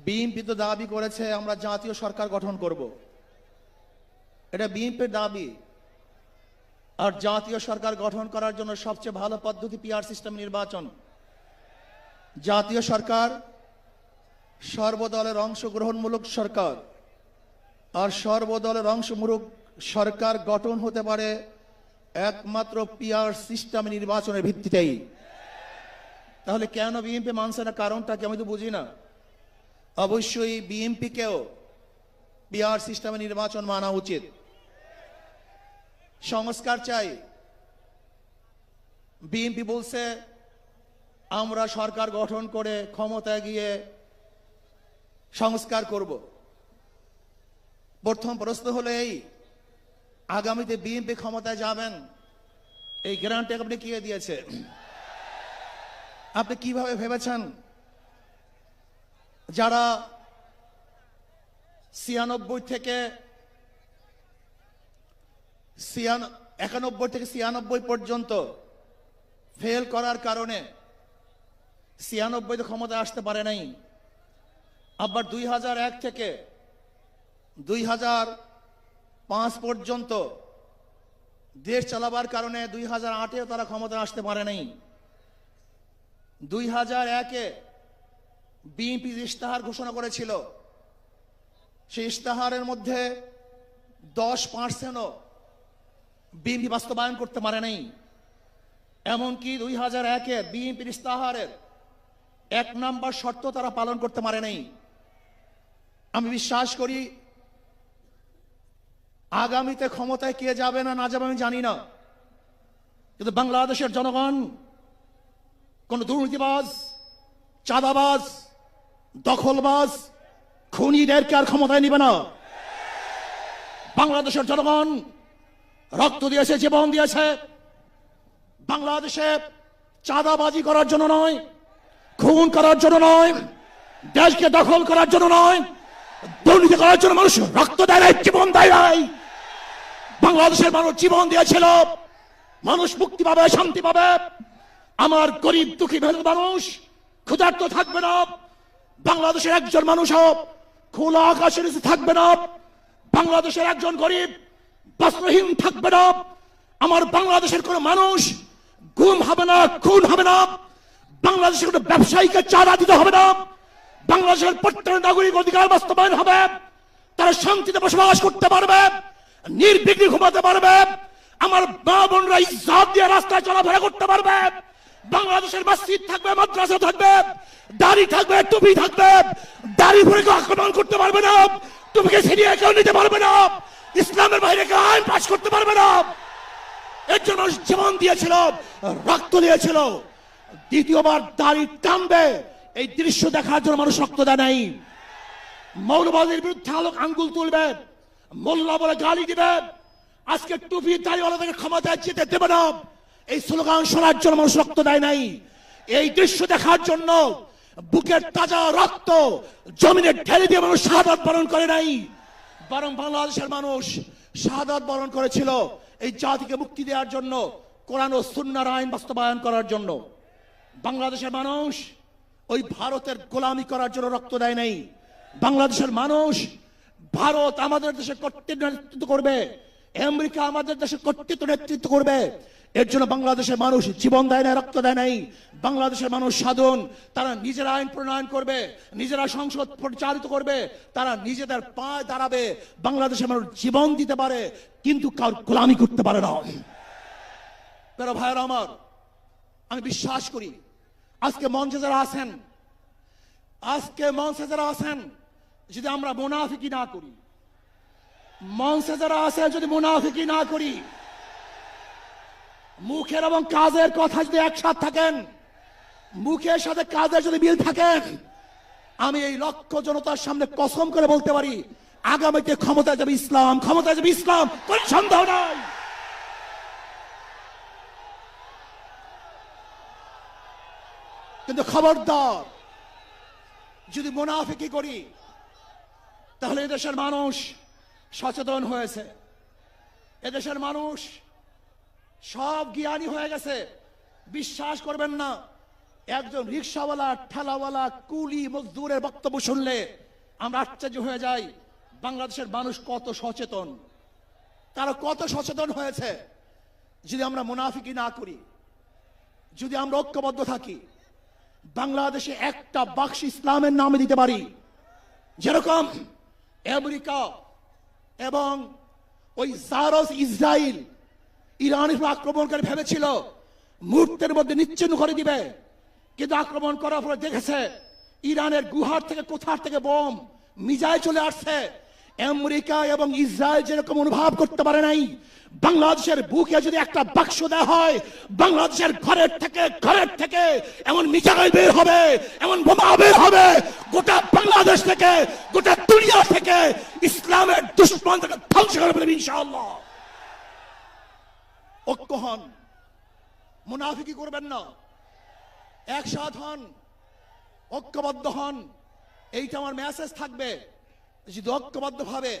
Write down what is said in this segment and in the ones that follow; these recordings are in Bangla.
বিএনপি তো দাবি করেছে আমরা জাতীয় সরকার গঠন করব। এটা বিএনপির দাবি। আর জাতীয় সরকার গঠন করার জন্য সবচেয়ে ভালো পদ্ধতি পিআর সিস্টেম নির্বাচন। জাতীয় সরকার সর্বদলের অংশগ্রহণমূলক সরকার, আর সর্বদলের অংশমূলক সরকার গঠন হতে পারে একমাত্র পিআর সিস্টেম নির্বাচনের ভিত্তিতেই। তাহলে কেন বিএনপি মানছে না, কারণটা কি আমি তো বুঝি না। অবশ্যই বিএনপিকেও পিআর সিস্টেমে নির্বাচন মানা উচিত। সংস্কার চাই। বিএনপি বলছে আমরা সরকার গঠন করে ক্ষমতায় গিয়ে সংস্কার করব। প্রথম প্রশ্ন হলো এই, আগামীতে বিএনপি ক্ষমতায় যাবেন, এই গ্যারান্টি আপনি কে দিয়েছে? আপনি কিভাবে ভেবেছেন যারা 91 থেকে 96 পর্যন্ত ফেল করার কারণে 96 ক্ষমতায় আসতে পারে নাই, আবার 2001 থেকে 2005 পর্যন্ত দেশ চালাবার কারণে 2008-এও তারা ক্ষমতায় আসতে পারে নাই। 2001-এ বিএনপি ইশতেহার ঘোষণা করেছিল, সেই ইশতেহারের মধ্যে 10%ও বিএনপি বাস্তবায়ন করতে পারে নাই। এমনকি 2001-এ বিএনপির ইশতেহারের 1 নম্বর শর্ত তারা পালন করতে পারে নাই। আমি বিশ্বাস করি আগামীতে ক্ষমতায় কে যাবে না না যাবে আমি জানি না, কিন্তু বাংলাদেশের জনগণ কোন দুর্নীতিবাজ, চাঁদাবাজ, দখলবাজ, খুনিদেরকে আর ক্ষমতায় নিবে না। বাংলাদেশের জনগণ রক্ত দিয়েছে, জীবন দিয়েছে বাংলাদেশে চাঁদাবাজি করার জন্য নয়, খুন করার জন্য নয়, দেশকে দখল করার জন্য নয়, দুর্নীতি করার জন্য মানুষ রক্ত দেয় নাই, জীবন দেয় নাই। বাংলাদেশের মানুষ জীবন দিয়েছিল, মানুষ মুক্তি পাবে, শান্তি পাবে। আমার গরিব দুঃখী মানুষ ক্ষুধার্ত থাকবে না, বাংলাদেশের একজন মানুষ খোলা আকাশের নিচে থাকবে না, বাংলাদেশের একজন গরিব বস্ত্রহীন থাকবে না। আমার বাংলাদেশের কোন মানুষ গুম হবে না, খুন হবে না, বাংলাদেশের কোন ব্যবসায়ীকে চাঁদা দিতে হবে না, বাংলাদেশের প্রত্যেক নাগরিক অধিকার বাস্তবায়ন হবে, তারা শান্তিতে বসবাস করতে পারবে, নির্বিঘ্নে ঘুমাতে পারবে, আমার মা বোনরা ইজ্জত দিয়ে রাস্তায় চলাফেরা করতে পারবে। বাংলাদেশের মসজিদ থাকবে, মাদ্রাসা থাকবে, দাড়ি থাকবে, টুপি থাকবে, দাড়ি পরে কেউ আক্রমণ করতে পারবে না, টুপিকে ছিনিয়ে কেউ নিতে পারবে না, ইসলামের বাইরে কেউ আইন পাস করতে পারবে না। এর জন্য মানুষ জীবন দিয়েছিল, রক্ত দিয়েছিল। দ্বিতীয়বার দাড়ি টানবে এই দৃশ্য দেখার জন্য মানুষ রক্ত দেয় নাই। মৌলবাদীর বিরুদ্ধে আঙ্গুল তুলবে, মোল্লা বলে গালি দিবে, আজকে টুপি দাড়িওয়ালাদেরকে ক্ষমতায় যেতে দেবে না, এই স্লোগান শোনার জন্য মানুষ রক্ত দেয় নাই। এই দৃশ্য দেখার জন্য বুকের তাজা রক্ত জমিনে ঢেলে দিয়ে মানুষ শাহাদাত বরণ করে নাই, বরং বাংলাদেশের মানুষ শাহাদাত বরণ করেছিল এই জাতিকে মুক্তি দেওয়ার জন্য, কোরআন ও সুন্নাহর আইন বাস্তবায়ন করার জন্য। বাংলাদেশের মানুষ ওই ভারতের গোলামি করার জন্য রক্ত দেয় নাই। বাংলাদেশের মানুষ ভারত আমাদের দেশে কর্তৃত্ব নেতৃত্ব করবে, আমেরিকা আমাদের দেশে কর্তৃত্ব নেতৃত্ব করবে, এর জন্য বাংলাদেশের মানুষ জীবন দেয় না, রক্ত দেয় নাই। বাংলাদেশের মানুষ সাধন, তারা নিজেরা আইন প্রণয়ন করবে, নিজেরা সংসদ পরিচালিত করবে, তারা নিজেদের পায়ে দাঁড়াবে। বাংলাদেশের মানুষ জীবন দিতে পারে কিন্তু কারোর গোলামি করতে পারে না। প্রিয় ভাইরা আমার, আমি বিশ্বাস করি আজকে মঞ্চে যারা আছেন, যদি আমরা মুনাফিকি না করি, মঞ্চে যারা আছে যদি মুনাফিকি না করি, মুখের এবং কাজের কথা যদি একসাথে থাকেন, মুখের সাথে কাজের যদি মিল থাকেন, আমি এই লক্ষ জনতার সামনে কসম করে বলতে পারি আগামীতে ক্ষমতায় যাবে ইসলাম, ক্ষমতায় যাবে ইসলাম, কোন সন্দেহ নাই। কিন্তু খবরদার যদি মুনাফিকি করি, তাহলে এদেশের মানুষ সচেতন হয়েছে, এদেশের মানুষ সব জ্ঞানী হয়ে গেছে। বিশ্বাস করবেন না, একজন রিকশাওয়ালা, ঠেলাওয়ালা, কুলি মজদুরের বক্তব্য শুনলে আমরা আশ্চর্য হয়ে যাই বাংলাদেশের মানুষ কত সচেতন, তারা কত সচেতন হয়েছে। যদি আমরা মুনাফিকি না করি, যদি আমরা ঐক্যবদ্ধ থাকি, বাংলাদেশে একটা বাক্স ইসলামের নামে দিতে পারি। যেরকম আমেরিকা এবং ওই জারস ইসরায়েল ইরানের উপর আক্রমণ করে ভেবেছিল মুহূর্তের মধ্যে নিশ্চিহ্ন করে দিবে, কিন্তু আক্রমণ করার পরে দেখেছে ইরানের গুহার থেকে কোথার থেকে বোম মিজাইল চলে আসছে। আমেরিকা এবং ইসরায়েল যেরকম অনুভব করতে পারে নাই, বাংলাদেশের বুকে যদি একটা বাক্স দেওয়া হয়, বাংলাদেশের ঘরের থেকে এমন মিসাইল বের হবে, এমন বোমা বের হবে, গোটা বাংলাদেশ থেকে, গোটা দুনিয়া থেকে ইসলামের দুশমনকে ধ্বংস করে ফেলবে ইনশাআল্লাহ। ঐক্য হন, মুনাফিকি করবেন না, একসাথ হন, ঐক্যবদ্ধ হন। এইটা আমার মেসেজ থাকবে। যদি ঐক্যবদ্ধ ভাবে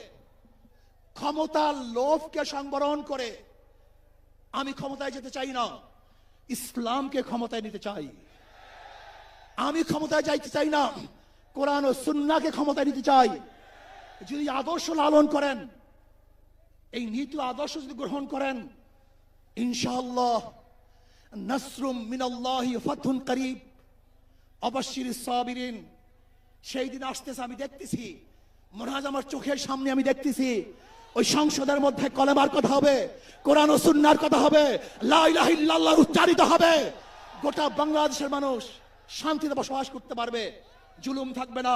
ক্ষমতার লোভকে সংবরণ করে আমি ক্ষমতায় যেতে চাই না, ইসলামকে ক্ষমতায় নিতে চাই। আমি ক্ষমতায় যাইতে চাই না, কোরআন ও সুন্নাহকে ক্ষমতায় নিতে চাই। যদি আদর্শ লালন করেন, এই নীতি আদর্শ যদি গ্রহণ করেন, ইনশাআল্লাহ নাসরুম মিনাল্লাহি ফাতহুন করিব, অবশ্যিরিস সাবিরিন। সেই দিন আসতেছে, আমি দেখতেছি, মনে হয় আমার চোখের সামনে আমি দেখতেছি ওই সংসদের মধ্যে কলেমার কথা হবে, কোরআন ও সুন্নাহর কথা হবে, লা ইলাহা ইল্লাল্লাহ উচ্চারিত হবে। গোটা বাংলাদেশের মানুষ শান্তিতে বসবাস করতে পারবে, জুলুম থাকবে না,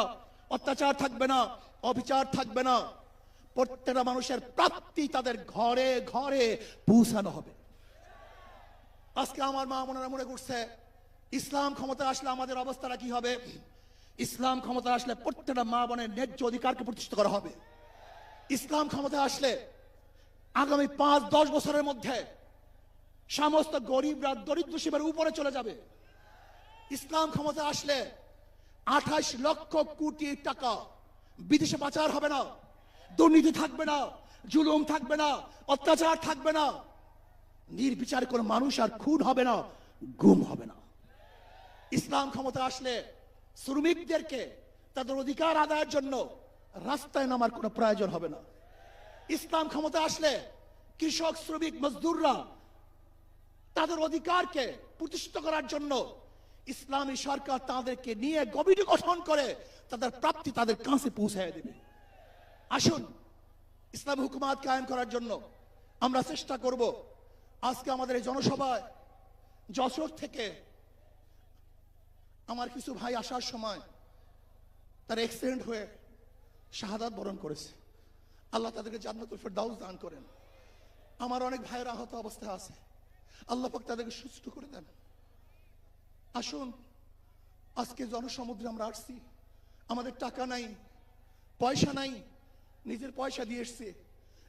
অত্যাচার থাকবে না, অবিচার থাকবে না। প্রত্যেকটা মানুষের প্রাপ্তি তাদের ঘরে ঘরে পৌঁছানো হবে। আজকে আমার মা বোনেরা মনে করছে ইসলাম ক্ষমতা আসলে আমাদের অবস্থাটা কি হবে। ইসলাম ক্ষমতা আসলে প্রত্যেকটা মা বোনের ন্যায্য অধিকারকে প্রতিষ্ঠিত করা হবে। ইসলাম ক্ষমতা আসলে আগামী 5-10 বছরের মধ্যে সমস্ত গরিবরা দরিদ্র সীমার উপরে চলে যাবে। ইসলাম ক্ষমতা আসলে 28 লক্ষ কোটি টাকা বিদেশে পাচার হবে না, দুর্নীতি থাকবে না, জুলুম থাকবে না, অত্যাচার থাকবে না, নির্বিচারে কোনো মানুষ আর খুন হবে না, গুম হবে না। ইসলাম ক্ষমতা আসলে শ্রমিকদেরকে তাদের অধিকার আদায়ের জন্য রাস্তায় নামার কোনো প্রয়োজন হবে না। ইসলাম ক্ষমতা আসলে কৃষক, শ্রমিক, মজদুররা তাদের অধিকারকে প্রতিষ্ঠিত করার জন্য ইসলামী সরকার তাদেরকে নিয়ে কমিটি গঠন করে তাদের প্রাপ্তি তাদের কাছে পৌঁছায় দেবে। আসুন ইসলামী হুকুমাত কায়েম করার জন্য আমরা চেষ্টা করব। আজকে আমাদের এই জনসভায় যশোর থেকে আমার কিছু ভাই আসার সময় তার অ্যাক্সিডেন্ট হয়ে শাহাদাত বরণ করেছে। আল্লাহ তাদেরকে জান্নাতুল ফেরদাউস দান করেন। আমার অনেক ভাইয়ের আহত অবস্থায় আছে, আল্লাহ পাক তাদেরকে সুস্থ করে দেন। আসুন আজকে জনসমুদ্রে আমরা আসছি, আমাদের টাকা নাই, পয়সা নাই, নিজের পয়সা দিয়ে এসছি,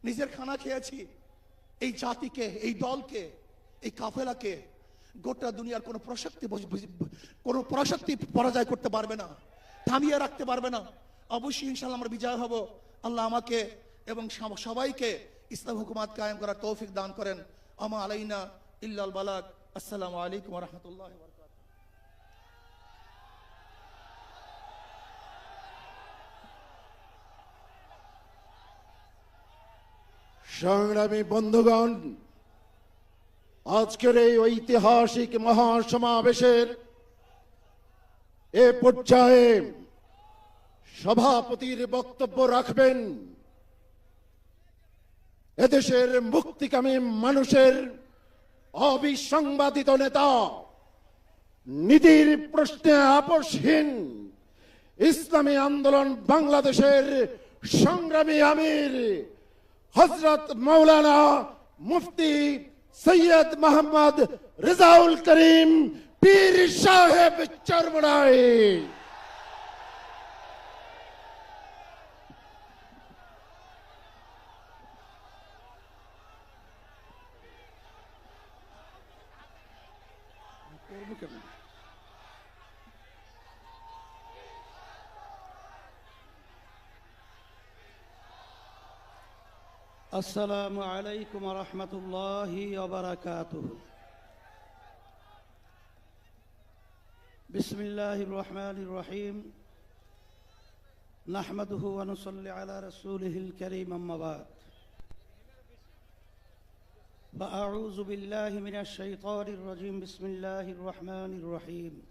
নিজের খানা খেয়েছি। এই জাতিকে, এই দলকে, এই কাফেলাকে গোটা দুনিয়ার কোনো প্রশক্তি পরাজয় করতে পারবে না, থামিয়ে রাখতে পারবে না। অবশ্যই ইনশাআল্লাহ আমরা বিজয় হব। আল্লাহ আমাকে এবং সবাইকে ইসলাম হুকুমাত কায়েম করার তৌফিক দান করেন। আমা আলাইনা ইল্লাল বালাগ। আসসালামু আলাইকুম ওয়া রাহমাতুল্লাহি ওয়া বারাকাতুহু। সংগ্রামী বন্ধুগণ, আজকের এই ঐতিহাসিক মহাসমাবেশের এ পর্যায়ে সভাপতির বক্তব্য রাখবেন এদেশের মুক্তিকামী মানুষের অবিসংবাদিত নেতা, নীতির প্রশ্নে আপোষহীন ইসলামী আন্দোলন বাংলাদেশের সংগ্রামী আমির হযরত মাওলানা মুফতি সৈয়দ মোহাম্মদ রেজাউল করিম পীর সাহেব চরমনাই। আসসালামু আলাইকুম ওয়া রাহমাতুল্লাহি ওয়া বারাকাতুহু। بسم الله الرحمن الرحيم نحمده ونصلي على رسوله الكريم أما بعد فأعوذ بالله من الشيطان الرجيم بسم الله الرحمن الرحيم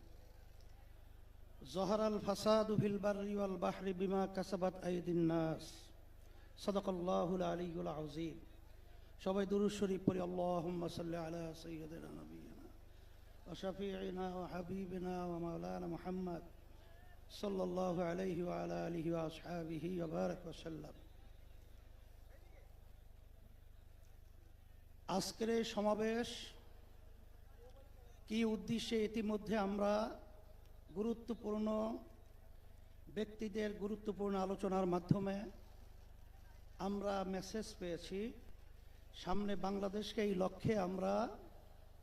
ظهر الفساد في البر والبحر بما كسبت أيدي الناس صدق الله العلي العظيم সবাই দুরূদ শরীফ পড়ি اللهم صل على سيدنا نبينا وشفيعنا وحبيبنا ومولانا محمد صلى الله عليه وعلى آله وأصحابه وبارك وسلم আজকের এই সমাবেশ কি উদ্দেশ্যে ইতিমধ্যে আমরা গুরুত্বপূর্ণ ব্যক্তিদের গুরুত্বপূর্ণ আলোচনার মাধ্যমে আমরা মেসেজ পেয়েছি সামনে বাংলাদেশকে এই লক্ষ্যে আমরা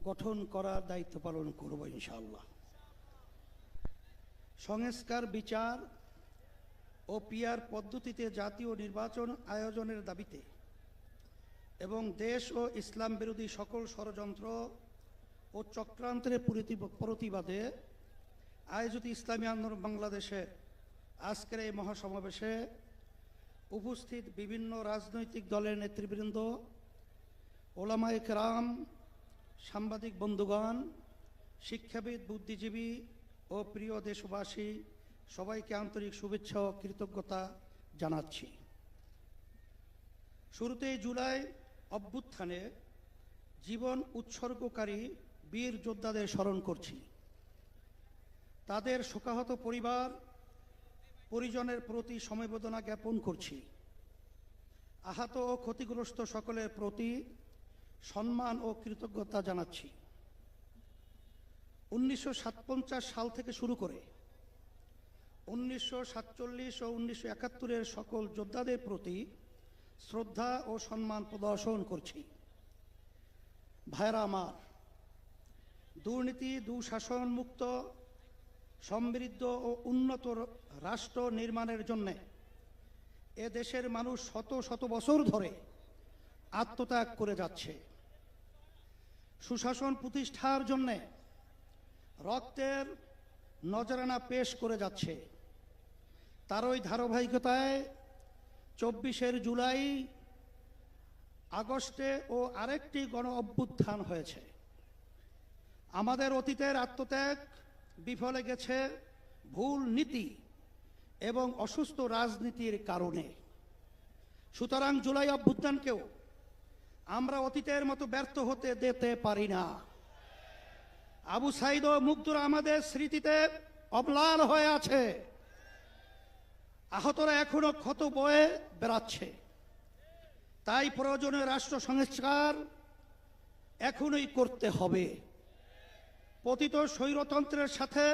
গঠন করার দায়িত্ব পালন করব ইনশাআল্লাহ। সংস্কার বিচার ও পিআর পদ্ধতিতে জাতীয় নির্বাচন আয়োজনের দাবিতে এবং দেশ ও ইসলাম বিরোধী সকল ষড়যন্ত্র ও চক্রান্তের প্রতিবাদে আয়োজিত ইসলামী আন্দোলন বাংলাদেশে আজকের এই মহাসমাবেশে উপস্থিত বিভিন্ন রাজনৈতিক দলের নেতৃবৃন্দ, ওলামায়ে কেরাম, সাংবাদিক বন্ধুগণ, শিক্ষাবিদ, বুদ্ধিজীবী ও প্রিয় দেশবাসী, সবাইকে আন্তরিক শুভেচ্ছা ও কৃতজ্ঞতা জানাচ্ছি। শুরুতেই জুলাই অভ্যুত্থানে জীবন উৎসর্গকারী বীর যোদ্ধাদের স্মরণ করছি। তাদের শোকাহত পরিবার পরিজনের প্রতি সমবেদনা জ্ঞাপন করছি। আহত ও ক্ষতিগ্রস্ত সকলের প্রতি সম্মান ও কৃতজ্ঞতা জানাচ্ছি। 1957 সাল থেকে শুরু করে 1947 ও 1971-এর সকল যোদ্ধাদের প্রতি শ্রদ্ধা ও সম্মান প্রদর্শন করছি। ভাইরা আমার, দুর্নীতি দুঃশাসন মুক্ত সমৃদ্ধ ও উন্নত রাষ্ট্র নির্মাণের জন্য এ দেশের মানুষ শত শত বছর ধরে আত্মত্যাগ করে যাচ্ছে। সুশাসন প্রতিষ্ঠার জন্য রক্তের নজরানা পেশ করে যাচ্ছে। তারই ধারাবাহিকতায় 24 জুলাই আগস্টে ও আরেকটি গণ অভ্যুত্থান হয়েছে। আমাদের অতীতের আত্মত্যাগ বিফলে গেছে ভুল নীতি এবং অসুস্থ রাজনীতির কারণে। সুতরাং জুলাই অভ্যুত্থানকেও আমরা অতীতের মতো ব্যর্থ হতে দিতে পারি না। আবু সাইদ ও মুগ্ধরা আমাদের স্মৃতিতে অম্লান হয়ে আছে। আহতরা এখনো ক্ষত বয়ে বেড়াচ্ছে। তাই প্রয়োজনীয় রাষ্ট্র সংস্কার এখনই করতে হবে। পতিত স্বৈরতন্ত্রের সাথে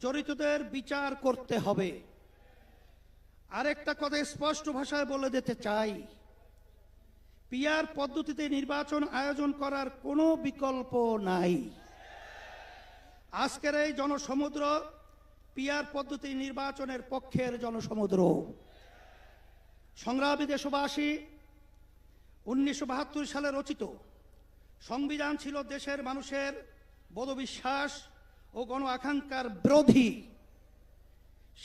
জড়িতদের বিচার করতে হবে। আরেকটা কথা স্পষ্ট ভাষায় বলে দিতে চাই, পিআর পদ্ধতিতে নির্বাচন আয়োজন করার কোনো বিকল্প নাই। আজকের এই জনসমুদ্র পিআর পদ্ধতি নির্বাচনের পক্ষের জনসমুদ্র। সংগ্রামী দেশবাসী, 1972 সালে রচিত সংবিধান ছিল দেশের মানুষের বোধবিশ্বাস ও গণ আকাঙ্ক্ষার বিরোধী।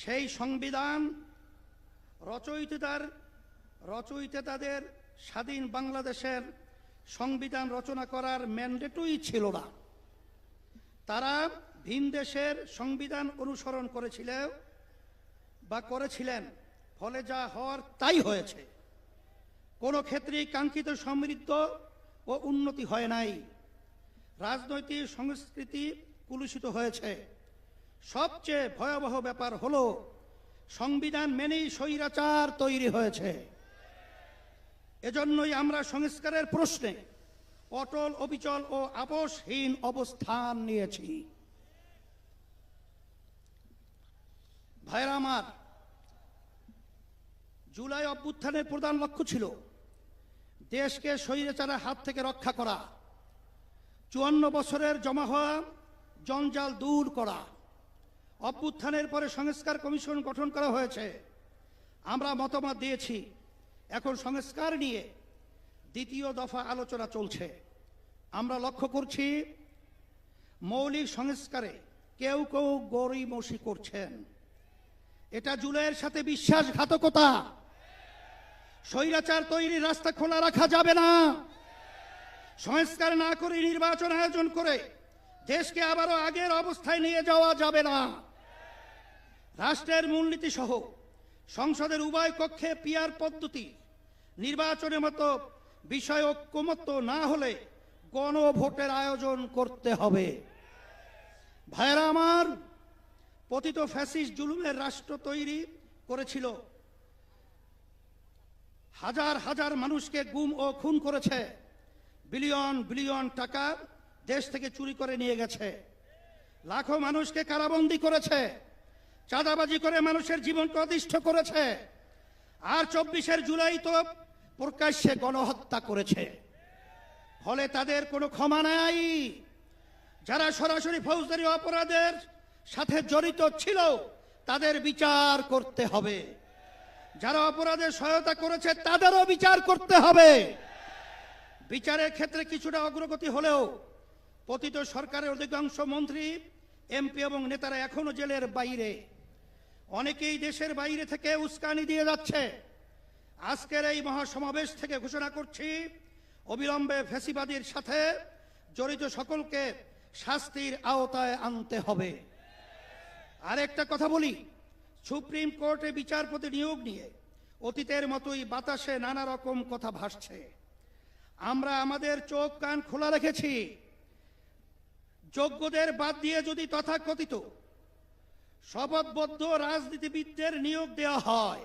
সেই সংবিধান রচয়িতাদের স্বাধীন বাংলাদেশের সংবিধান রচনা করার ম্যান্ডেটই ছিল না। তারা ভিন দেশের সংবিধান অনুসরণ করেছিলেন, ফলে যা হওয়ার তাই হয়েছে। কোনো ক্ষেত্রেই কাঙ্ক্ষিত সমৃদ্ধ ও উন্নতি হয় নাই। রাজনৈতিক সংস্কৃতি কলুষিত হয়েছে। সবচেয়ে ভয়াবহ ব্যাপার হলো সংবিধান মেনেই স্বৈরাচার তৈরি হয়েছে। এজন্যই আমরা সংস্কারের প্রশ্নে অটল, অবিচল ও আপোষহীন অবস্থান নিয়েছি। ভাইরা আমার, জুলাই অভ্যুত্থানের প্রধান লক্ষ্য ছিল দেশকে স্বৈরাচারের হাত থেকে রক্ষা করা, 54 বছরের জমা হওয়া জঞ্জাল দূর করা। অভ্যুত্থানের পরে সংস্কার কমিশন গঠন করা হয়েছে। আমরা মতামত দিয়েছি। এখন সংস্কার নিয়ে দ্বিতীয় দফা আলোচনা চলছে। আমরা লক্ষ্য করছি মৌলিক সংস্কারে কেউ কেউ গড়িমসি করছেন। এটা জুলাইয়ের সাথে বিশ্বাসঘাতকতা। স্বৈরাচার তৈরির রাস্তা খোলা রাখা যাবে না। সংস্কার না করে নির্বাচন আয়োজন করে দেশকে আবারও আগের অবস্থায় নিয়ে যাওয়া যাবে না। রাষ্ট্রের মূলনীতি সহ সংসদের উভয় কক্ষে পিআর পদ্ধতি নির্বাচনের মতো বিষয় ঐক্যমত্য না হলে গণভোটের আয়োজন করতে হবে। ভাইরা আমার, পতিত ফ্যাসিস্ট জুলুমের রাষ্ট্র তৈরি করেছিল, হাজার হাজার মানুষকে গুম ও খুন করেছে, বিলিয়ন বিলিয়ন টাকা দেশ থেকে চুরি করে নিয়ে গেছে, লাখো মানুষকে কারাবন্দী করেছে, চাঁদাবাজি করে মানুষের জীবনকে অতিষ্ঠ করেছে, আর 24 জুলাই তো প্রকাশ্যে গণহত্যা করেছে। ফলে তাদের কোনো ক্ষমা নাই। যারা সরাসরি ফৌজদারি অপরাধের সাথে জড়িত ছিল তাদের বিচার করতে হবে। যারা অপরাধে সহায়তা করেছে তাদেরও বিচার করতে হবে। বিচারের ক্ষেত্রে কিছুটা অগ্রগতি হলেও পতিত সরকারের অধিকাংশ মন্ত্রী, এমপি এবং নেতারা এখনো জেলের বাইরে। অনেকেই দেশের বাইরে থেকে উস্কানি দিয়ে যাচ্ছে। আজকের এই মহাসমাবেশ থেকে ঘোষণা করছি, অবিলম্বে ফ্যাসিবাদীর সাথে জড়িত সকলকে শাস্তির আওতায় আনতে হবে। আরেকটা কথা বলি, সুপ্রিম কোর্টে বিচারপতি নিয়োগ নিয়ে অতীতের মতোই বাতাসে নানা রকম কথা ভাসছে। আমরা আমাদের চোখ কান খোলা রেখেছি। যোগ্যদের বাদ দিয়ে যদি তথাকথিত শপথবদ্ধ রাজনীতিবিদদের নিয়োগ দেওয়া হয়,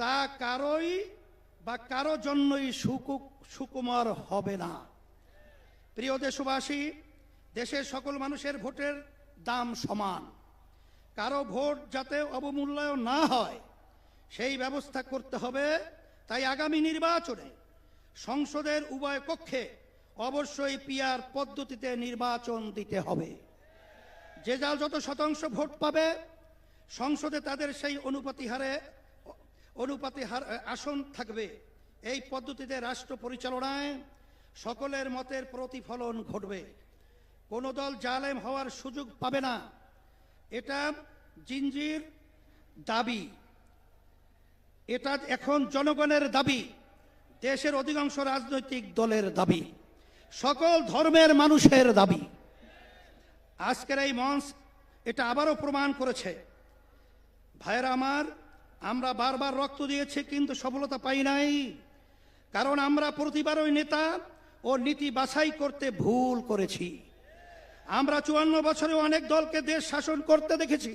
তা কারোই বা কারো জন্যই সুকুমার হবে না। প্রিয় দেশবাসী, দেশের সকল মানুষের ভোটের দাম সমান। কারো ভোট যাতে অবমূল্যায়ন না হয় সেই ব্যবস্থা করতে হবে। তাই আগামী নির্বাচনে সংসদের উভয় কক্ষে অবশ্যই পিআর পদ্ধতিতে নির্বাচন দিতে হবে। যে যার যত শতাংশ ভোট পাবে সংসদে তাদের সেই অনুপাতি হার আসন থাকবে। এই পদ্ধতিতে রাষ্ট্র পরিচালনায় সকলের মতের প্রতিফলন ঘটবে। কোনো দল জালেম হওয়ার সুযোগ পাবে না। এটা জিনজির দাবি, এটা এখন জনগণের দাবি, দেশের অধিকাংশ রাজনৈতিক দলের দাবি, সকল ধর্মের মানুষের দাবি। আজকের এই মঞ্চ এটা আবারও প্রমাণ করেছে। ভাইয়েরা আমার, আমরা বারবার রক্ত দিয়েছি কিন্তু সফলতা পাই নাই। কারণ আমরা প্রতিবারই নেতা ও নীতি বাছাই করতে ভুল করেছি। আমরা 54 বছরে অনেক দলকে দেশ শাসন করতে দেখেছি,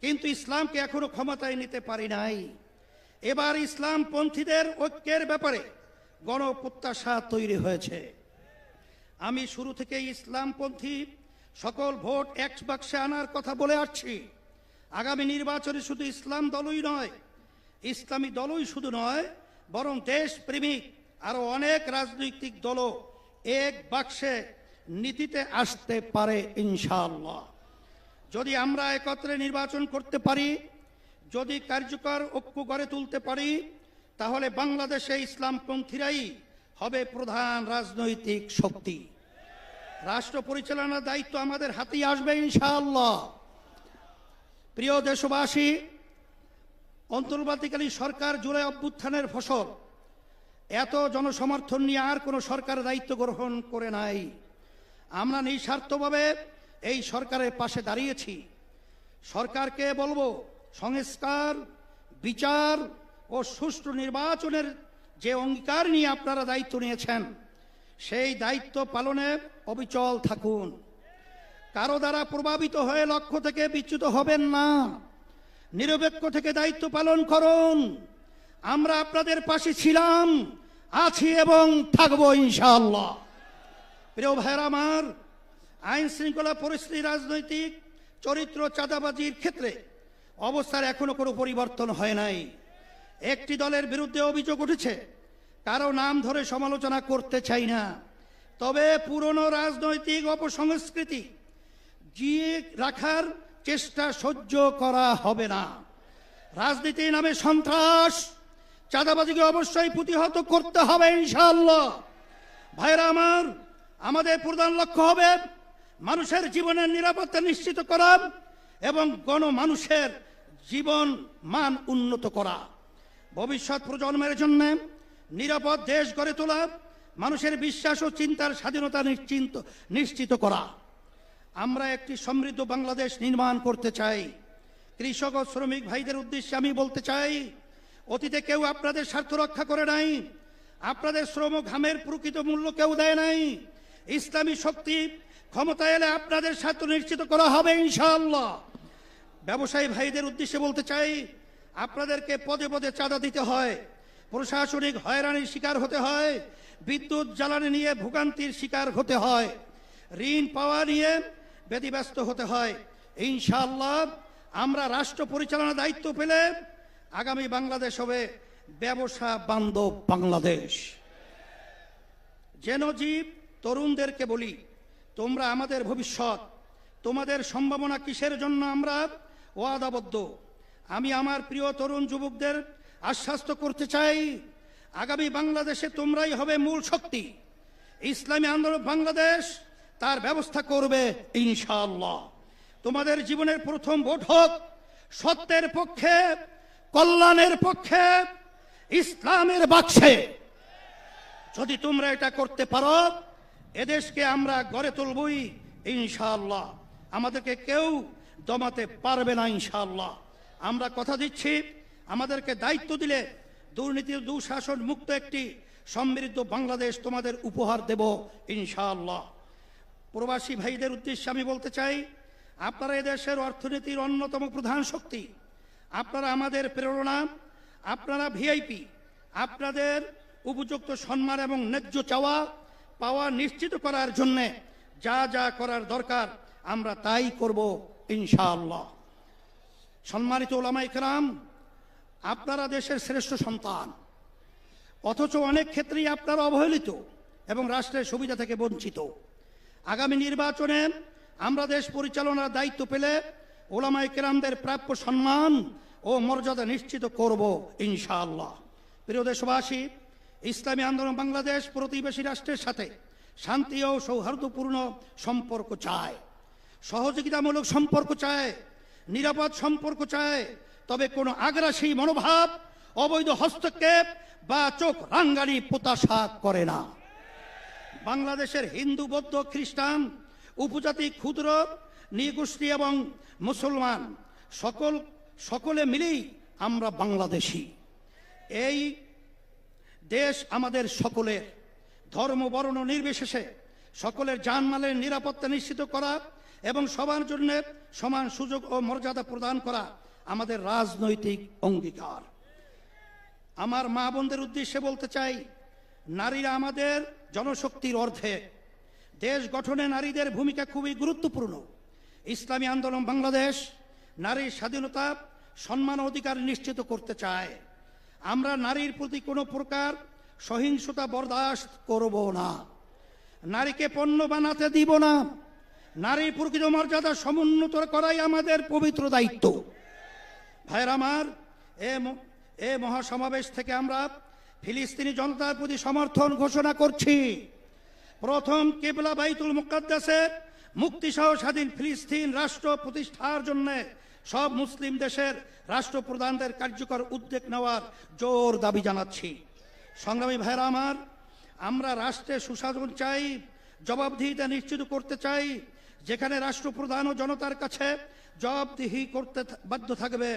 কিন্তু ইসলামকে এখনো ক্ষমতায় নিতে পারি নাই। এবার ইসলামপন্থীদের ঐক্যের ব্যাপারে গণপ্রত্যাশা তৈরি হয়েছে। আমি শুরু থেকে ইসলামপন্থী সকল ভোট এক বাক্সে আনার কথা বলে আসছি। আগামী নির্বাচনে শুধু ইসলাম দলই নয়, ইসলামী দলই শুধু নয়, বরং দেশপ্রেমিক আরো অনেক রাজনৈতিক দলও এক বাক্সে নীতিতে আসতে পারে ইনশাআল্লাহ। যদি আমরা একত্রে নির্বাচন করতে পারি, যদি কার্যকর ঐক্য গড়ে তুলতে পারি, তাহলে বাংলাদেশে ইসলামপন্থীরাই হবে প্রধান রাজনৈতিক শক্তি। রাষ্ট্র পরিচালনার দায়িত্ব আমাদের হাতেই আসবে ইনশাআল্লাহ। প্রিয় দেশবাসী, অন্তর্বর্তীকালীন সরকার জুলাই অভ্যুত্থানের ফসল। এত জনসমর্থন নিয়ে আর কোনো সরকার দায়িত্ব গ্রহণ করে নাই। আমরা নিঃস্বার্থভাবে এই সরকারের পাশে দাঁড়িয়েছি। সরকারকে বলবো, সংস্কার, বিচার ও সুষ্ঠু নির্বাচনের যে অঙ্গীকার নিয়ে আপনারা দায়িত্ব নিয়েছেন, সেই দায়িত্ব পালনে অবিচল থাকুন। কারো দ্বারা প্রভাবিত হয়ে লক্ষ্য থেকে বিচ্যুত হবেন না। নিরপেক্ষ থেকে দায়িত্ব পালন করুন। আমরা আপনাদের পাশে ছিলাম, আছি এবং থাকবো ইনশাআল্লাহ। প্রিয় ভাইরা আমার, আইন শৃঙ্খলা পরিস্থিতি, রাজনৈতিক চরিত্র, চাঁদাবাজির ক্ষেত্রে অবস্থার এখনো কোনো পরিবর্তন হয় নাই। একটি দলের বিরুদ্ধে অভিযোগ উঠেছে, কারো নাম ধরে সমালোচনা করতে চাই না। তবে পুরনো রাজনৈতিক অপসংস্কৃতি জিয়ে রাখার চেষ্টা সহ্য করা হবে না। রাজনীতির নামে সন্ত্রাস, চাঁদাবাজিকে অবশ্যই প্রতিহত করতে হবে ইনশাআল্লাহ। ভাইরা আমার, আমাদের প্রধান লক্ষ্য হবে মানুষের জীবনের নিরাপত্তা নিশ্চিত করা এবং গণমানুষের জীবন মান উন্নত করা, ভবিষ্যৎ প্রজন্মের জন্য নিরাপদ দেশ গড়ে তোলা, মানুষের বিশ্বাস ও চিন্তার স্বাধীনতা নিশ্চিত করা। আমরা একটি সমৃদ্ধ বাংলাদেশ নির্মাণ করতে চাই। কৃষক ও শ্রমিক ভাইদের উদ্দেশ্যে আমি বলতে চাই, অতীতে কেউ আপনাদের স্বার্থ রক্ষা করে নাই, আপনাদের শ্রম ঘামের প্রকৃত মূল্য কেউ দেয় নাই। ইসলামী শক্তি ক্ষমতা এলে আপনাদের স্বার্থ নিশ্চিত করা হবে ইনশাআল্লাহ। ব্যবসায়ী ভাইদের উদ্দেশ্যে বলতে চাই, আপনাদেরকে পদে পদে চাঁদা দিতে হয়, প্রশাসনিক হয়রানির শিকার হতে হয়, বিদ্যুৎ জ্বালানি নিয়ে ভোগান্তির শিকার হতে হয়, ঋণ পাওয়া নিয়ে ব্যতিব্যস্ত হতে হয়। ইনশাআল্লাহ আমরা রাষ্ট্র পরিচালনার দায়িত্ব পেলে আগামী বাংলাদেশ হবে ব্যবসা বান্ধব বাংলাদেশ। জেনজীব তরুণদেরকে বলি, তোমরা আমাদের ভবিষ্যৎ, তোমাদের সম্ভাবনা কিসের জন্য আমরা ওয়াদাবদ্ধ। আমি আমার প্রিয় তরুণ যুবকদের আশ্বস্ত করতে চাই, আগামী বাংলাদেশে তোমরাই হবে মূল শক্তি। ইসলামী আন্দোলন বাংলাদেশ তার ব্যবস্থা করবে ইনশাআল্লাহ। তোমাদের জীবনের প্রথম ভোট হোক সত্যের পক্ষে, কল্যাণের পক্ষে, ইসলামের বাক্সে। যদি তোমরা এটা করতে পারো, এদেশকে আমরা গড়ে তুলবই ইনশাআল্লাহ। আমাদেরকে কেউ দমাতে পারবে না ইনশাআল্লাহ। আমরা কথা দিচ্ছি, আমাদেরকে দায়িত্ব দিলে দুর্নীতি দুঃশাসন মুক্ত একটি সমৃদ্ধ বাংলাদেশ তোমাদের উপহার দেব ইনশাআল্লাহ। প্রবাসী ভাইদের উদ্দেশ্যে আমি বলতে চাই, আপনারা এদেশের অর্থনীতির অন্যতম প্রধান শক্তি, আপনারা আমাদের প্রেরণা, আপনারা ভিআইপি। আপনাদের উপযুক্ত সম্মান এবং ন্যায্য চাওয়া পাওয়া নিশ্চিত করার জন্য যা যা করার দরকার আমরা তাই করব ইনশাআল্লাহ। সম্মানিত ওলামায়ে কেরাম, আপনারা দেশের শ্রেষ্ঠ সন্তান, অথচ অনেক ক্ষেত্রেই আপনারা অবহেলিত এবং রাষ্ট্রের সুবিধা থেকে বঞ্চিত। আগামী নির্বাচনে আমরা দেশ পরিচালনার দায়িত্ব পেলে ওলামায়ে কেরামদের প্রাপ্য সম্মান ও মর্যাদা নিশ্চিত করব ইনশাআল্লাহ। প্রিয় দেশবাসী, ইসলামী আন্দোলন বাংলাদেশ প্রতিবেশী রাষ্ট্রের সাথে শান্তি ও সৌহার্দ্যপূর্ণ সম্পর্ক চায়, সহযোগিতামূলক সম্পর্ক চায়, নিরাপদ সম্পর্ক চায়। তবে কোনো আগ্রাসী মনোভাব, অবৈধ হস্তক্ষেপ বা চোখ রাঙ্গানি প্রত্যাশা করে না। বাংলাদেশের হিন্দু, বৌদ্ধ, খ্রিস্টান, উপজাতি, ক্ষুদ্র নৃগোষ্ঠী এবং মুসলমান সকলে মিলেই আমরা বাংলাদেশী। এই দেশ আমাদের সকলের, ধর্ম বর্ণ নির্বিশেষে সকলের জানমালের নিরাপত্তা নিশ্চিত করা এবং সবার জন্য সমান সুযোগ ও মর্যাদা প্রদান করা আমাদের রাজনৈতিক অঙ্গীকার। আমার মা বোনদের উদ্দেশ্যে বলতে চাই, নারীরা আমাদের জনশক্তির অর্ধেক। দেশ গঠনে নারীদের ভূমিকা খুবই গুরুত্বপূর্ণ। ইসলামী আন্দোলন বাংলাদেশ নারীর স্বাধীনতা, সম্মান ও অধিকার নিশ্চিত করতে চায়। আমরা নারীর প্রতি কোনো প্রকার সহিংসতা বরদাস্ত করব না, নারীকে পণ্য বানাতে দিব না। নারীর প্রকৃত মর্যাদা সমুন্নত করাই আমাদের পবিত্র দায়িত্ব। ভাইয়ের আমার, এ মহাসমাবেশ থেকে আমরা ফিলিস্তিনি জনতার প্রতি সমর্থন ঘোষণা করছি। প্রথম কিবলা বাইতুল মুকাদ্দাসের মুক্তিসহ স্বাধীন ফিলিস্তিন রাষ্ট্র প্রতিষ্ঠার জন্য সব মুসলিম দেশের রাষ্ট্রপ্রধানদের কার্যকর উদ্যোগ নেওয়ার জোর দাবি জানাচ্ছি। সংগ্রামী ভাইরা আমার, আমরা রাষ্ট্রের সুশাসন চাই, জবাবদিহিতা নিশ্চিত করতে চাই, যেখানে রাষ্ট্রপ্রধান ও জনতার কাছে জবাবদিহি করতে বাধ্য থাকবে।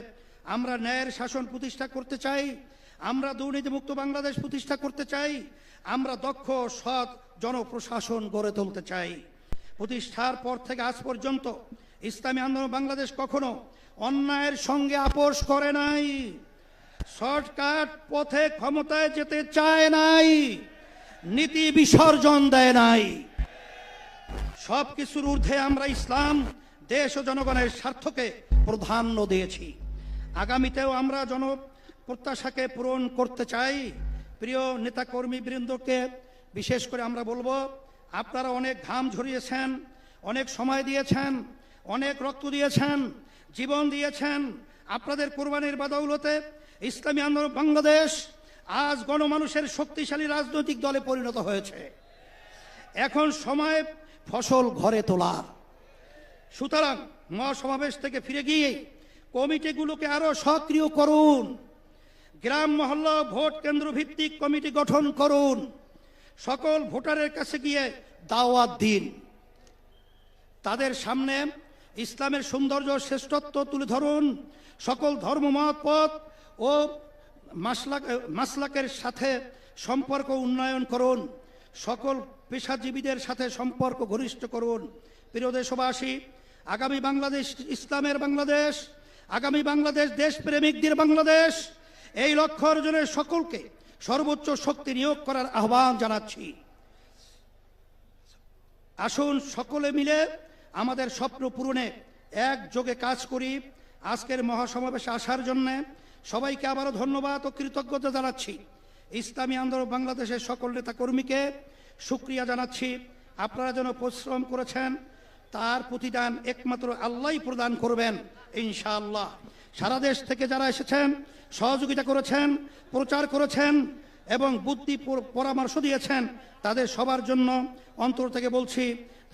আমরা ন্যায়ের শাসন প্রতিষ্ঠা করতে চাই, আমরা দুর্নীতিমুক্ত বাংলাদেশ প্রতিষ্ঠা করতে চাই, আমরা দক্ষ সৎ জনপ্রশাসন গড়ে তুলতে চাই। প্রতিষ্ঠার পর থেকে আজ পর্যন্ত ইসলামী আন্দোলন বাংলাদেশ কখনো অন্যায়ের সঙ্গে আপোষ করে নাই, শর্টকাট পথে ক্ষমতায় যেতে চায় নাই, নীতি বিসর্জন দেয় নাই। সব কিছুর ঊর্ধ্বে আমরা ইসলাম, দেশ ও জনগণের স্বার্থকে প্রাধান্য দিয়েছি। আগামীতেও আমরা জনপ্রত্যাশাকে পূরণ করতে চাই। প্রিয় নেতাকর্মী বৃন্দকে বিশেষ করে আমরা বলবো, আপনারা অনেক ঘাম ঝরিয়েছেন, অনেক সময় দিয়েছেন, অনেক রক্ত দিয়েছেন, জীবন দিয়েছেন। আপনাদের কোরবানির বাদৌলতে ইসলামী আন্দোলন বাংলাদেশ আজ গণমানুষের শক্তিশালী রাজনৈতিক দলে পরিণত হয়েছে। এখন সময় ফসল ঘরে তোলার। সুতরাং মহাসমাবেশ থেকে ফিরে গিয়ে কমিটিগুলোকে আরো সক্রিয় করুন, গ্রাম মহল্লা ভোট কেন্দ্র ভিত্তিক কমিটি গঠন করুন, সকল ভোটারের কাছে গিয়ে দাওয়াত দিন, তাদের সামনে ইসলামের সৌন্দর্য শ্রেষ্ঠত্ব তুলে ধরুন, সকল ধর্মমত পথ ও মাসলাকের সাথে সম্পর্ক উন্নয়ন করুন, সকল পেশাজীবীদের সাথে সম্পর্ক ঘনিষ্ঠ করুন। প্রিয় দেশবাসী, আগামী বাংলাদেশ ইসলামের বাংলাদেশ, আগামী বাংলাদেশ দেশপ্রেমিকদের বাংলাদেশ, এই লক্ষ্য অর্জনে সকলকে সর্বোচ্চ শক্তি নিয়োগ করার আহ্বান জানাচ্ছি। আসুন সকলে মিলে আমাদের স্বপ্ন পূরণে একযোগে কাজ করি। আজকের মহাসমাবেশে আসার জন্য সবাইকে আবারও ধন্যবাদ ও কৃতজ্ঞতা জানাচ্ছি। ইসলামী আন্দোলন বাংলাদেশের সকল নেতা কর্মীকে শুকরিয়া জানাচ্ছি। আপনারা যেন পরিশ্রম করেছেন, তার প্রতিদান একমাত্র আল্লাহই প্রদান করবেন ইনশাআল্লাহ। সারা দেশ থেকে যারা এসেছেন, সহযোগিতা করেছেন, প্রচার করেছেন এবং বুদ্ধি পরামর্শ দিয়েছেন, তাদের সবার জন্য অন্তর থেকে বলছি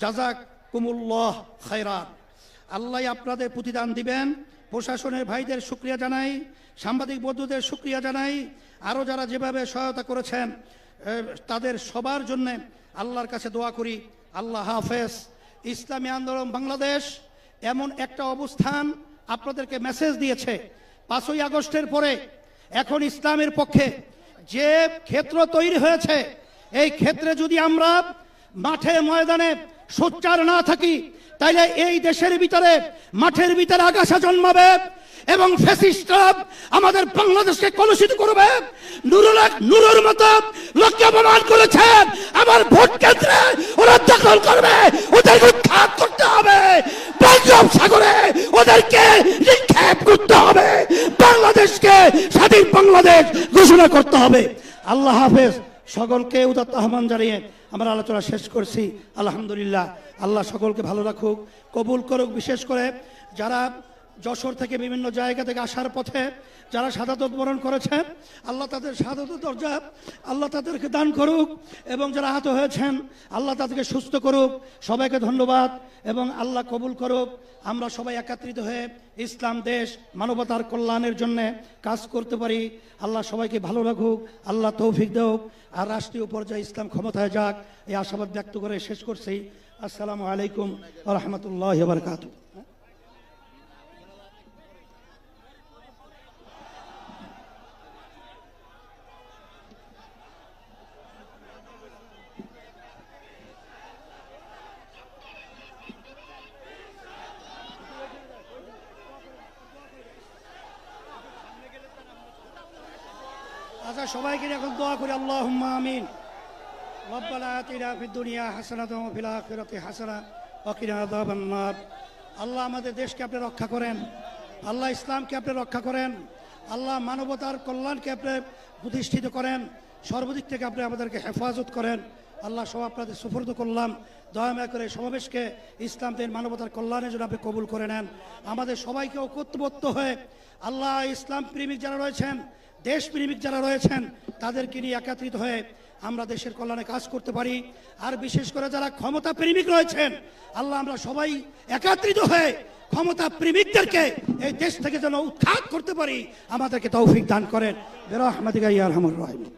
জাযাকুমুল্লাহ খায়রান। আল্লাহ আপনাদের প্রতিদান দিবেন। প্রশাসনের ভাইদের শুকরিয়া জানাই, সাংবাদিক বন্ধুদের শুকরিয়া জানাই, আরও যারা যেভাবে সহায়তা করেছেন তাদের সবার জন্য আল্লাহর কাছে দোয়া করি। আল্লাহ হাফেজ। ইসলামী আন্দোলন বাংলাদেশ এমন একটা অবস্থান আপনাদেরকে মেসেজ দিয়েছে, 5ই আগস্টের পরে এখন ইসলামের পক্ষে যে ক্ষেত্র তৈরি হয়েছে, এই ক্ষেত্রে যদি আমরা মাঠে ময়দানে সোচ্চার না থাকি, তাইলে এই দেশের ভিতরে মাঠের ভিতরে আগাছা জন্মাবে এবং ফ্যাসিস্টরা আমাদের বাংলাদেশকে কলুষিত করবে। নুরুর মতো লোককে অপমান করেছেন, আবার ভোট কেন্দ্রে ওরা দখল করবে, ওদেরকে উৎখাত করতে হবে, বঙ্গোপ সাগরে ওদেরকে নিক্ষেপ করতে হবে, বাংলাদেশকে স্বাধীন বাংলাদেশ ঘোষণা করতে হবে। আল্লাহ হাফেজ। সকলকে উদাত্ত আহ্বান জানিয়ে আমরা আলোচনা শেষ করছি। আলহামদুলিল্লাহ। আল্লাহ সকলকে ভালো রাখুক, কবুল করুক। বিশেষ করে যারা যশোর থেকে বিভিন্ন জায়গা থেকে আসার পথে যারা শাহাদাত বরণ করেছেন, আল্লাহ তাদের শাহাদাতের দরজা আল্লাহ তাদেরকে দান করুক, এবং যারা আহত হয়েছেন আল্লাহ তাদেরকে সুস্থ করুক। সবাইকে ধন্যবাদ এবং আল্লাহ কবুল করুক। আমরা সবাই একত্রিত হয়ে ইসলাম দেশ মানবতার কল্যাণের জন্য কাজ করতে পারি। আল্লাহ সবাইকে ভালো রাখুক, আল্লাহ তৌফিক দেওক, আর রাষ্ট্রীয় পর্যায়ে ইসলাম ক্ষমতায় যাক, এই আশাবাদ ব্যক্ত করে শেষ করছি। আসসালামু আলাইকুম ওয়া রাহমাতুল্লাহি ওয়া বারাকাতুহু। আচ্ছা, সবাইকে এখন দোয়া করি। আল্লাহুম্মা আমিন। রব্বানা আতিনা ফিদ দুনিয়া হাসানাতাও ওয়া ফিল আখিরাতি হাসানাতাও ওয়া কিনা আযাবান নার। আল্লাহ আমাদের দেশকে আপনি রক্ষা করেন, আল্লাহ ইসলামকে আপনি রক্ষা করেন, আল্লাহ মানবতার কল্যাণকে আপনি প্রতিষ্ঠিত করেন, সর্বদিক থেকে আপনি আমাদেরকে হেফাজত করেন। আল্লাহ সব আপনাদের সুপর্দ করলাম। দয়া করে সমাবেশকে ইসলামদের মানবতার কল্যাণের জন্য আপনি কবুল করে নেন। আমাদের সবাইকে ঐক্যবদ্ধ হয়ে আল্লাহ ইসলাম প্রেমিক যারা রয়েছেন, দেশপ্রেমিক যারা রয়েছেন, তাদেরকে নিয়ে একত্রিত হয়ে আমরা দেশের কল্যাণে কাজ করতে পারি। আর বিশেষ করে যারা ক্ষমতা প্রেমিক রয়েছেন, আল্লাহ আমরা সবাই একত্রিত হয়ে ক্ষমতা প্রেমিকদেরকে এই দেশ থেকে যেন উৎখাত করতে পারি, আমাদেরকে তৌফিক দান করেন। বিরহমাতিকা ইয়া আরহামার রাহিমিন।